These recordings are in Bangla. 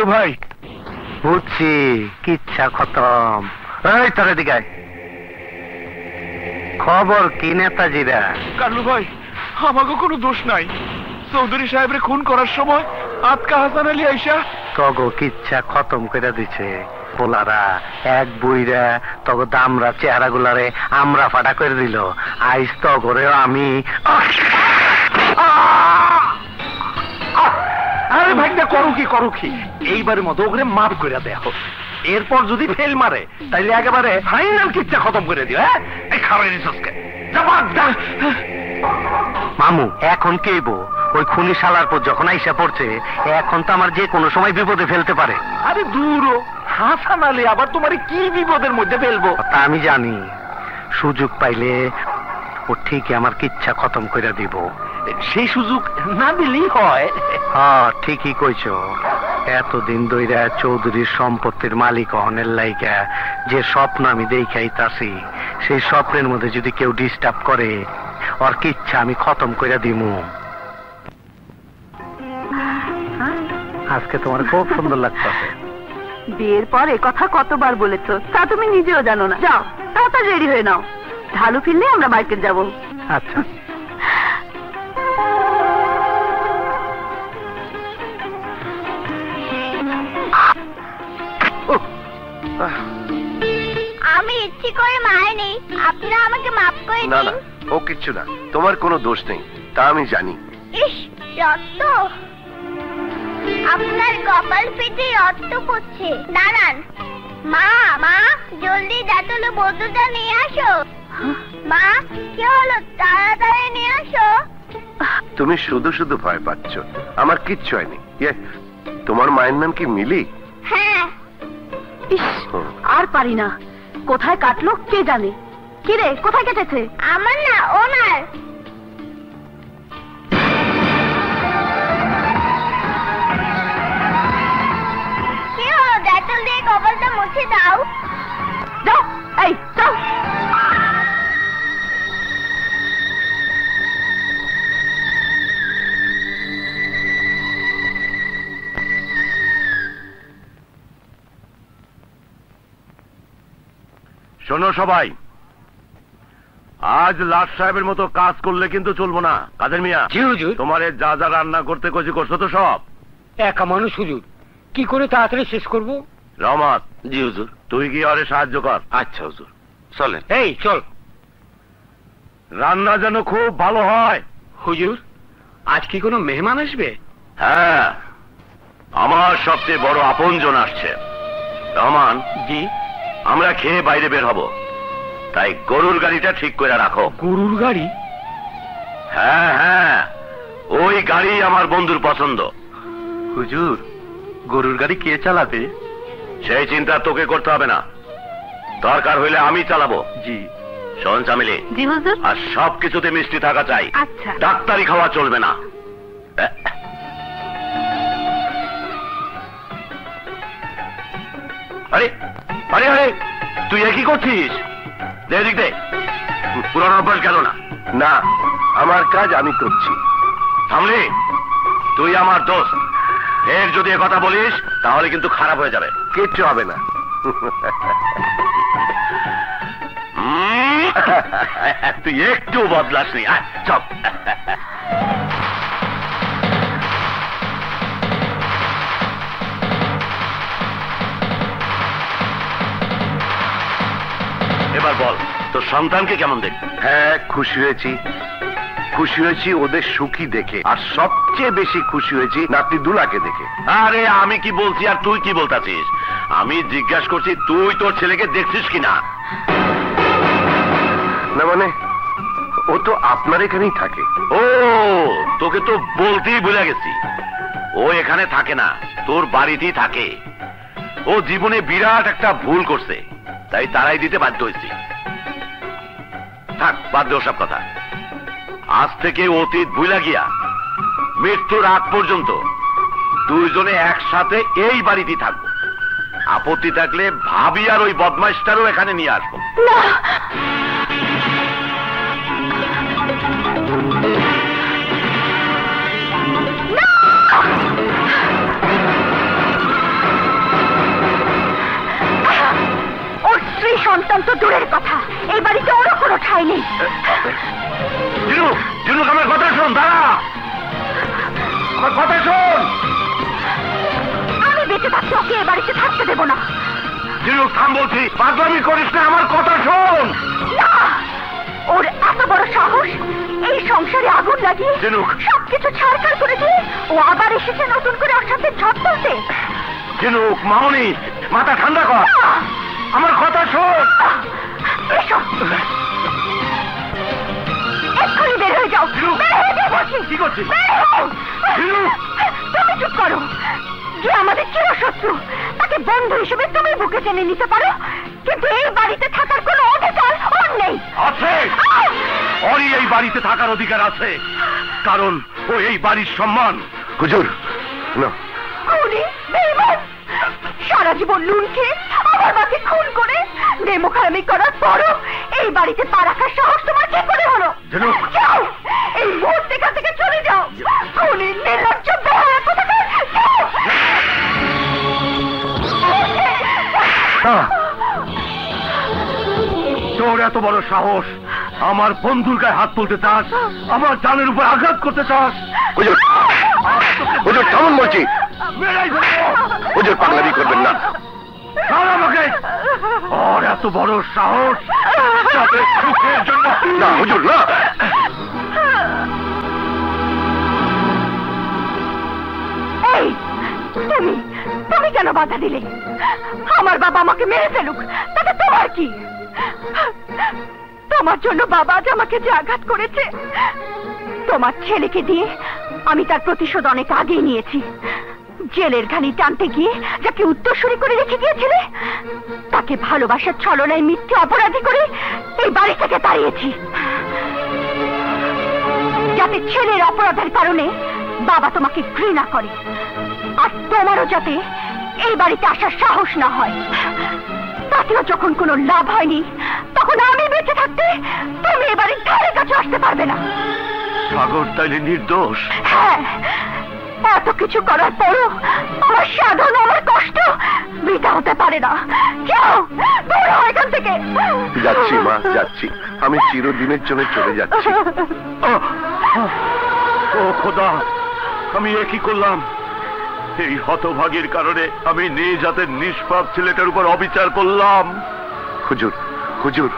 কালু ভাই, বুঝছি, কিচ্ছা খতম। এই তোর এদিকে আয়। খবর কি নেতাজিরা? কালু ভাই, আমাকে কোনো দোষ নাই। চৌধুরী সাহেবরে খুন করার সময় আতকা হাসান আলী আইসা তগো কিচ্ছা খতম করে দিছে। পোলারা এক বুইরা তগো দামরা চেহারা গুলারে আমরা ফাটা করে দিল। আইস তগরে আমি আরে ভাইটা করো কি এইবারের মতো ওখানে মাফ করে দেয়া। এরপর যদি ফেল মারে তাইলে একেবারে ফাইনাল কিচ্ছা খতম করে দিও। হ্যাঁ, এই খারাপ রিসোর্সকে মামু এখন কেইব? ওই খুনি শালার পর যখন আইসা পড়ছে, এখন তো আমার যে কোনো সময় বিপদে ফেলতে পারে। আরে দূর, হাসান আলী আবার তোমার কি বিপদের মধ্যে ফেলবো? তা আমি জানি, সুযোগ পাইলে ও ঠিকই আমার কিচ্ছা খতম করে দিব। সেই সুযোগ না দিলেই হয়। হ্যাঁ, ঠিকই কইছ। এতদিন ধইরা চৌধুরীর সম্পত্তির মালিক হনের লাইগা যে স্বপ্ন আমি দেখাইতাছি, সেই স্বপ্নের মধ্যে যদি কেউ ডিস্টার্ব করে, ওর কিচ্ছা আমি খতম করে দিমু। আজকে তোমার খুব সুন্দর লাগতেছে। বিয়ের পর এ কথা কতবার বলেছো, তা তুমি নিজেও জানো না। যাও তাড়াতাড়ি রেডি হয়ে নাও, ঢালু ফিরলে আমরা মার্কেট যাব। আচ্ছা। আমি ইচ্ছে করে মারিনি, আপনারা আমাকে মাফ করে না দিন। না, ও কিচ্ছু না, তোমার কোনো দোষ নেই, তা আমি জানি। ইস, রক্ত! আপনার কপাল পেটে রক্ত পড়ছে। দাঁড়ান। মা, মা, জলদি জাতলে বন্ধুটা নিয়ে আসো। মা, কি হলো? তাড়াতাড়ি নিয়ে আসো। তুমি শুধু শুধু ভয় পাচ্ছ, আমার কিচ্ছু হয়নি। তোমার মায়ের নাম কি মিলি? হ্যাঁ। ইস, আর পারি না। কোথায় কাটলো কে জানে। কি রে, কোথায় কেটেছে? আমার না, ওনার। কি হলো? জাতল দিয়ে কপালটা মুছে দাও। যাও, এই যাও। শোনো সবাই, আজ লাট সাহেবের মতো কাজ করলে কিন্তু চলবো না। কাদের মিয়া? জি হুজুর। তোমারে যা যা রান্না করতে কইছি করছো তো সব? একা মানুষ হুজুর, কি করে তাড়াতাড়ি শেষ করব? রহমত। জি হুজুর। তুই কি আরে সাহায্য কর। আচ্ছা হুজুর, চলেন। এই চল। রান্না যেন খুব ভালো হয়। হুজুর, আজ কি কোনো মেহমান আসবে? হ্যাঁ, আমার সবচেয়ে বড় আপনজন আসছে। রহমান। জি। আমরা খেয়ে বাইরে বের হব, তাই গরুর গাড়িটা ঠিক করে রাখো। গরুর গাড়ি? হ্যাঁ হ্যাঁ, ওই গাড়ি আমার বন্ধুর পছন্দ। হুজুর, গরুর গাড়ি কে চালাবে? সেই চিন্তা তোকে করতে হবে না, দরকার হইলে আমি চালাবো। জি। শোন চামিলি, জি হুজুর। আর সব কিছুতে মিষ্টি থাকা চাই। আচ্ছা। ডাক্তারি খাওয়া চলবে না। আরে আরে আরে, তুই একই করছিস? দেখ দে, পুরানো অভ্যাস গেল না। না, আমার কাজ আমি করছি। থামলি, তুই আমার দোস্ত, এর যদি কথা বলিস তাহলে কিন্তু খারাপ হয়ে যাবে। কিচ্ছু হবে না। তুই একটু বদলাসনি। চল। এবার বল, তোর সন্তানকে কেমন দেখ? হ্যাঁ, খুশি হয়েছি। খুশি হয়েছি ওদের সুখী দেখে, আর সবচেয়ে বেশি খুশি হয়েছি নাতি দুলাকে দেখে। আরে আমি কি বলছি আর তুই কি বলতাছিস? আমি জিজ্ঞাসা করছি তুই তোর ছেলেকে দেখছিস কিনা। না মানে, ও তো আপনার এখানেই থাকে। ও, তোকে তো বলতেই ভুলে গেছি, ও এখানে থাকে না, তোর বাড়িতেই থাকে। ও জীবনে বিরাট একটা ভুল করছে, তাই তারাই দিতে বাধ্য হয়েছি। থাক, বাদ দে ওসব কথা। আজ থেকে অতীত ভুলা গিয়া মৃত্যুর আগ পর্যন্ত দুইজনে একসাথে এই বাড়িতেই থাকবো। আপত্তি থাকলে ভাবি আর ওই বদমাইশটারও এখানে নিয়ে আসবো। সন্তান তো দূরের কথা, এই বাড়িতে ওরও কোনো ঠাঁই নেই। ঝিনুক, ঝিনুক, আমার কথা শোন, দাঁড়া, আমার কথা শোন। আমি বেঁচে থাকতে ওকে এ বাড়িতে থাকতে দেবো না। ঝিনুক, থাম বলছি, পাগলামি করিস না, আমার কথা শোন। না, ওর এত বড় সাহস, এই সংসারে আগুন লাগিয়ে ঝিনুক, সবকিছু ছাড়খাড় করে দিয়ে ও আবার এসেছে নতুন করে ওর সাথে ঝড় তুলতে। ঝিনুক, মামনি, মাথা ঠান্ডা কর, আমার কথা শোন। এসো, এক্ষুনি বের হয়ে যাও। বের হয়ে যাও বলছি। কি করছিস? তুমি চুপ করো। যে আমাদের চিরশত্রু, তাকে বন্ধু হিসেবে তুমি বুকে টেনে নিতে পারো, কিন্তু এই বাড়িতে থাকার কোনো অধিকার ওর নেই। আছে, ওরই এই বাড়িতে থাকার অধিকার আছে, কারণ ও এই বাড়ির সম্মান। হুজুর, না, খুনি, বেঈমান, সারা জীবন লুন খেয়ে আমার মাকে খুন করে নেমুখারামি করার পরও এই বাড়িতে পা রাখার সাহস তোমার কি করে হলো? যাও, এই মুহূর্তে এখান থেকে চলে যাও। খুনি, নির্লজ্জ, বেহায়া কোথাকার, যাও। তোর এত বড় সাহস, আমার বন্ধুর গায়ে হাত তুলতে চাস, আমার জানের উপর আঘাত করতে চাস? হুজুর, হুজুর থামুন বলছি। হুজুর, পাগলামি করবেন না। আমাকে ওর এত বড় সাহস, সুখের জন্য না। হুজুর, না। এই, তুমি কেন বাধা দিলে? আমার বাবা আমাকে মেরে ফেলুক, তাতে তোমার কি? তোমার জন্য বাবা আজ আমাকে যে আঘাত করেছে, তোমার ছেলেকে দিয়ে আমি তার প্রতিশোধ অনেক আগেই নিয়েছি। জেলের ঘানি টানতে গিয়ে যাকে উত্তরসূরি করে রেখে গিয়েছিলে, তাকে ভালোবাসার ছলনায় মিথ্যে অপরাধী করে এই বাড়ি থেকে তাড়িয়েছি, যাতে ছেলের অপরাধের কারণে বাবা তোমাকে ঘৃণা করে, আর তোমারও যাতে এই বাড়িতে আসার সাহস না হয়। তাতেও যখন কোনো লাভ হয়নি, তখন আমি বেঁচে থাকতে তুমি এ বাড়ির ধারে কাছে আসতে পারবে না। সাগর তাইলে নির্দোষ? হ্যাঁ, এত কিছু করার পরও আমার সাধন, আমার কষ্ট বৃথা হতে পারে না। যাও, দূর হও এখান থেকে। যাচ্ছি মা, যাচ্ছি, আমি চিরদিনের জন্য চলে যাচ্ছি। ও খোদা, আমি এ কি করলাম? এই হতভাগীর কারণে আমি নিজ হাতের নিষ্পাপ ছেলেটার উপর অবিচার করলাম। হুজুর, হুজুর,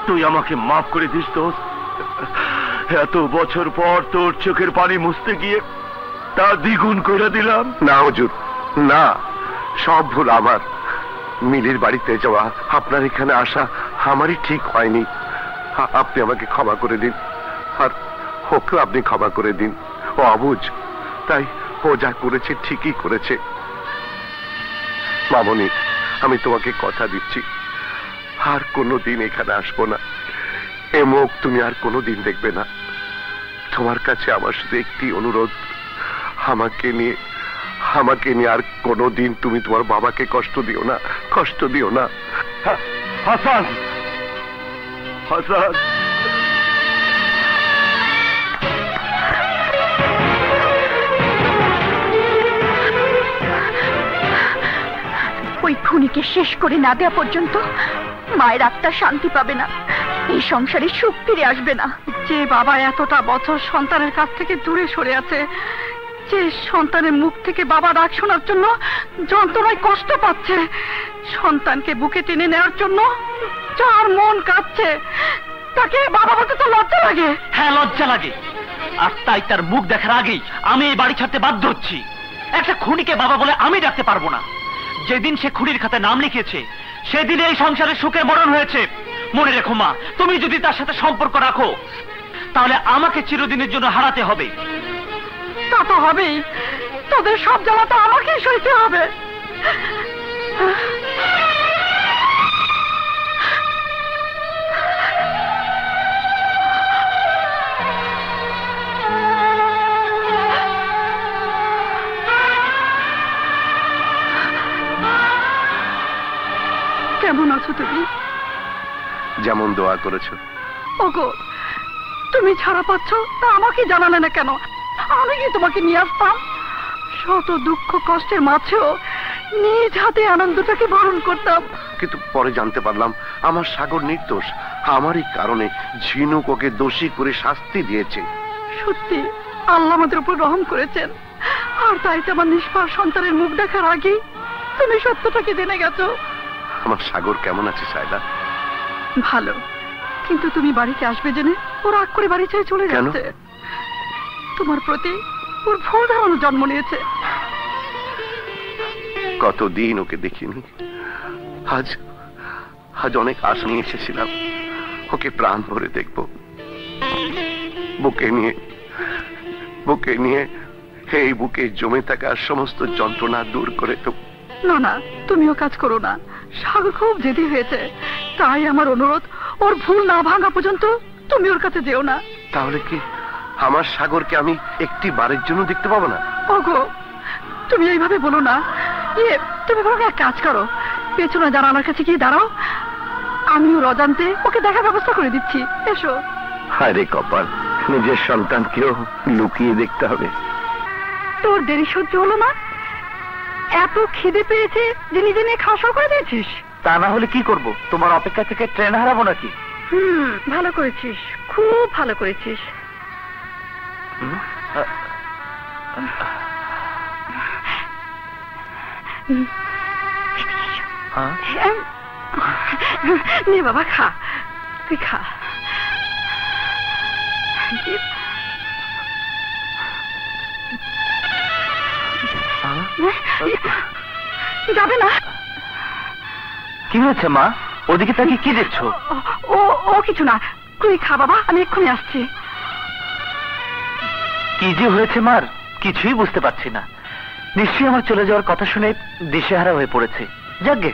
তুই আমাকে মাফ করে দিস দোস্ত। এত বছর পর তোর চোখের পানি মুছতে গিয়ে তা দ্বিগুণ করে দিলাম। না হুজুর, না, সব ভুল আমার। মিলির বাড়িতে যাওয়া, আপনার এখানে আসা আমারই ঠিক হয়নি। আপনি আমাকে ক্ষমা করে দিন, আর ওকেও আপনি ক্ষমা করে দিন। ও অবুঝ, তাই ও যা করেছে ঠিকই করেছে। মামনি, আমি তোমাকে কথা দিচ্ছি, আর কোনোদিন এখানে আসবো না। এ মুখ তুমি আর কোনোদিন দেখবে না। তোমার কাছে আমার শুধু একটি অনুরোধ, আমাকে নিয়ে আর কোনোদিন তুমি তোমার বাবাকে কষ্ট দিও না, কষ্ট দিও না। হাসান, হাসান, ওই খুনিকে শেষ করে না দেওয়া পর্যন্ত মায়ের আত্মা শান্তি পাবে না, এই সংসারে সুখ ফিরে আসবে না। যে বাবা এতটা বছর সন্তানের কাছ থেকে দূরে সরে আছে, যে সন্তানের মুখ থেকে বাবা ডাক শোনার জন্য যন্ত্রণায় কষ্ট পাচ্ছে, সন্তানকে বুকে টেনে নেওয়ার জন্য যার মন কাঁদছে, তাকে বাবা বলতে তো লজ্জা লাগে। হ্যাঁ, লজ্জা লাগে, আর তাই তার মুখ দেখার আগেই আমি এই বাড়ি ছাড়তে বাধ্য হচ্ছি। একটা খুনিকে বাবা বলে আমি ডাকতে পারবো না। যেদিন সে খুনির খাতে নাম লিখিয়েছে, সেদিন এই সংসারে সুখের মরণ হয়েছে। মনে রেখো মা, তুমি যদি তার সাথে সম্পর্ক রাখো, তাহলে আমাকে চিরদিনের জন্য হারাতে হবে। তা তো হবেই, তোদের সব জ্বালা তো আমাকেই সইতে হবে। কেমন আছো তুমি? যেমন দোয়া করেছো। ওগো, তুমি ছাড়া পাচ্ছ তা আমাকে জানালে না কেন? আমি কি তোমাকে নিয়ে আসতাম? শত দুঃখ কষ্টের মাঝেও নিজ হাতে আনন্দটাকে বরণ করতাম। কিন্তু পরে জানতে পারলাম আমার সাগর নির্দোষ। আমারই কারণে ঝিনুক ওকে দোষী করে শাস্তি দিয়েছে। সত্যি আল্লাহ আমাদের উপর রহম করেছেন, আর তাই তো আমার নিষ্পাপ সন্তানের মুখ দেখার আগেই তুমি সত্যটাকে জেনে গেছো। আমার সাগর কেমন আছে সায়লা? ভালো, কিন্তু তুমি বাড়িতে আসবে জেনে ও রাগ করে বাড়ি ছেড়ে চলে কেন? যাচ্ছে। তোমার প্রতি ওর ভুল ধারণা জন্ম নিয়েছে। কতদিন ওকে দেখিনি। আজ আজ অনেক আশা নিয়ে এসেছিলাম, ওকে প্রাণ ভরে দেখব। বুকে নিয়ে এই বুকে জমে থাকা সমস্ত যন্ত্রণা দূর করে দেব। না না, তুমিও কাজ করো না। সাগর খুব জেদি হয়েছে, তাই আমার অনুরোধ, ওর ভুল না ভাঙা পর্যন্ত তুমি ওর কাছে যেও না। তাহলে কি আমার সাগরকে আমি একটি বারের জন্য দেখতে পাবো না? ওগো, তুমি এইভাবে বলো না। তুমি বরং এক কাজ করো, পেছনে জানালার কাছে গিয়ে দাঁড়াও, আমি ওর অজান্তে ওকে দেখার ব্যবস্থা করে দিচ্ছি। এসো। আরে কপাল, নিজের সন্তানকেও লুকিয়ে দেখতে হবে। তোর দেরি সহ্য হলো না? এত খিদে পেয়েছে যে নিজে নিয়ে খাওয়া শুরু করে দিয়েছিস? তা না হলে কি করব? তোমার অপেক্ষা থেকে ট্রেন হারাবো নাকি? ভালো করেছিস, খুব ভালো করেছিস। নে বাবা, খা, তুই খা। যাবে না? কি হয়েছে মা? ওদিকে তাকিয়ে কি দেখছো? ও কিছু না, তুই খা বাবা, আমি এক্ষুনি আসছি। কি যে হয়েছে মার কিছুই বুঝতে পারছি না। নিশ্চয়ই আমার চলে যাওয়ার কথা শুনে দিশেহারা হয়ে পড়েছে। যাকগে,